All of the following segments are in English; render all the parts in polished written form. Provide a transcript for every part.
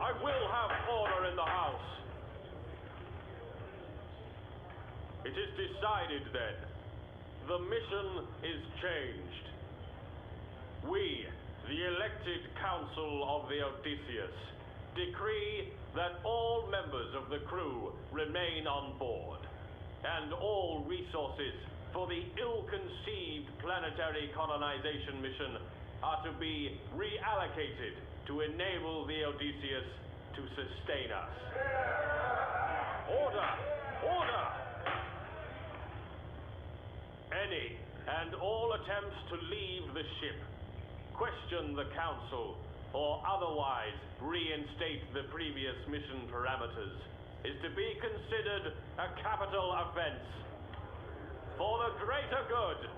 I will have order in the house. It is decided then. The mission is changed. We, the elected council of the Odysseus, decree that all members of the crew remain on board, and all resources for the ill-conceived planetary colonization mission are to be reallocated to enable the Odysseus to sustain us. Order! Order! Any and all attempts to leave the ship, question the Council, or otherwise reinstate the previous mission parameters is to be considered a capital offense. For the greater good.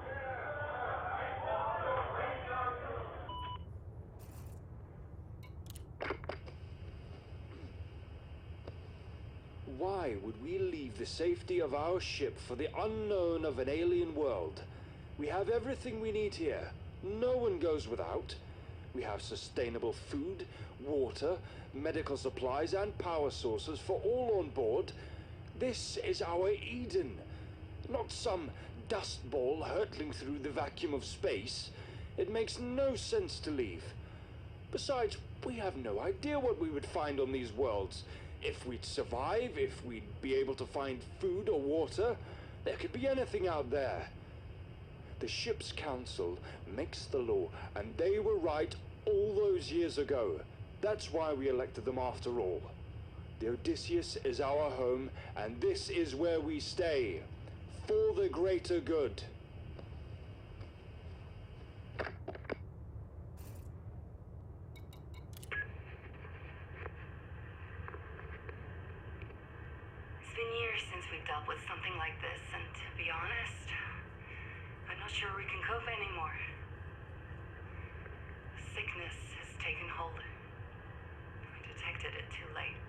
Why would we leave the safety of our ship for the unknown of an alien world? We have everything we need here. No one goes without. We have sustainable food, water, medical supplies, and power sources for all on board. This is our Eden, not some dust ball hurtling through the vacuum of space. It makes no sense to leave. Besides, we have no idea what we would find on these worlds. If we'd survive, if we'd be able to find food or water, there could be anything out there. The ship's council makes the law, and they were right all those years ago. That's why we elected them after all. The Odysseus is our home, and this is where we stay. For the greater good. It's been years since we've dealt with something like this, and to be honest, I'm not sure we can cope anymore. Sickness has taken hold. We detected it too late.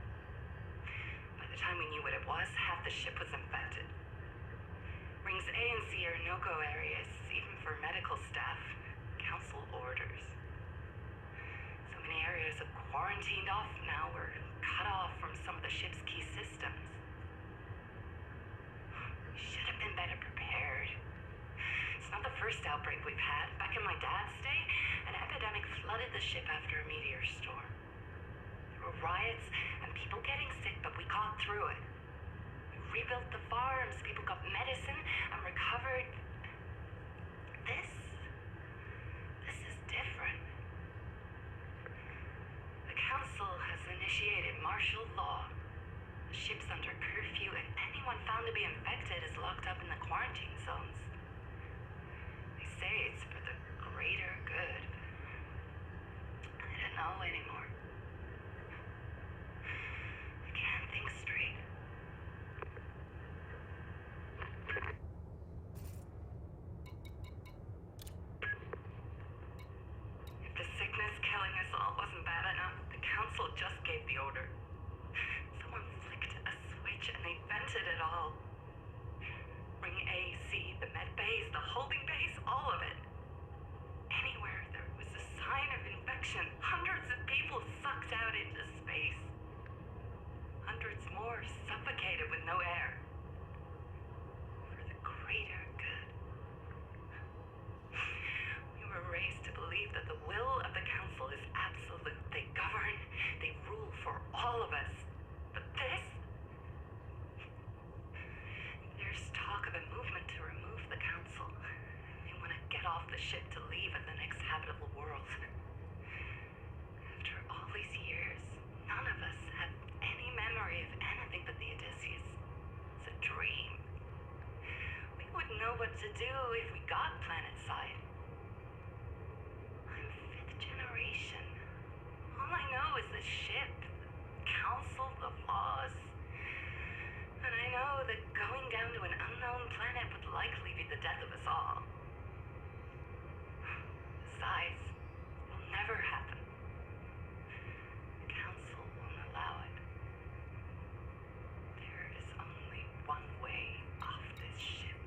By the time we knew what it was, half the ship was infected. Rings A and C are no-go areas, even for medical staff. Council orders. So many areas are quarantined off now. We're cut off from some of the ship's key systems. We should have been better prepared. It's not the first outbreak we've had. Back in my dad's day, an epidemic flooded the ship after a meteor storm. There were riots and people getting sick, but we got through it. We rebuilt the farms, people got medicine and recovered. This is different. The council has initiated martial law. The ship's under curfew, and anyone found to be infected is locked up in the quarantine zones. They say it's for the greater good. I don't know anymore. I can't think straight. If the sickness killing us all wasn't bad enough, the council just gave the order. Someone flicked a switch and they vented it all. Ring A, C, the med bays, the holding bays, all of it. Anywhere there was a sign of infection, hundreds of people sucked out into space. Hundreds more suffocated with no air. For the greater good. We were raised to believe that the will of the council is absolute. They govern, they rule for all of us. But this? There's talk of a movement to remove the council. They want to get off the ship to leave at the next habitable world. After all these years, none of us have any memory of anything but the Odysseus. It's a dream. We wouldn't know what to do if we got planet-side. I'm 5th generation. All I know is the ship, the council, the laws. And I know that going down to an unknown planet would likely be the death of us all. Besides, it will never happen. The council won't allow it. There is only one way off this ship.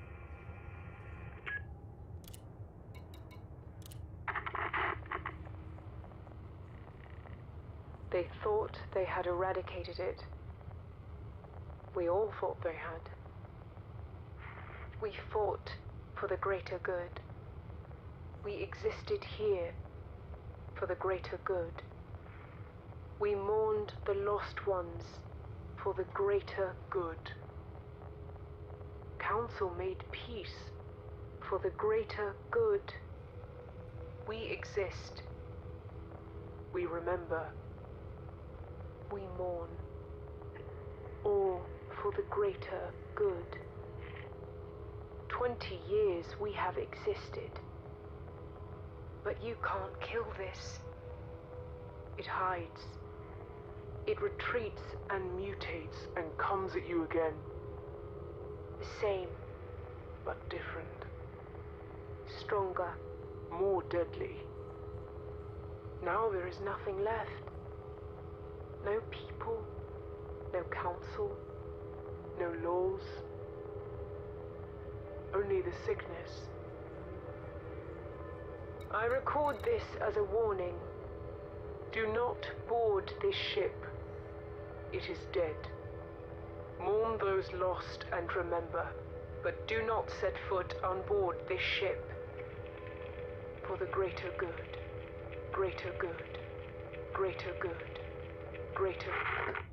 They thought they had eradicated it. We all thought they had. We fought for the greater good. We existed here for the greater good. We mourned the lost ones for the greater good. Council made peace for the greater good. We exist. We remember. We mourn. All for the greater good. 20 years we have existed. But you can't kill this. It hides. It retreats and mutates and comes at you again. The same, but different. Stronger, more deadly. Now there is nothing left. No people, no council, no laws. Only the sickness. I record this as a warning. Do not board this ship. It is dead. Mourn those lost and remember, but do not set foot on board this ship. For the greater good, greater good, greater good, greater good.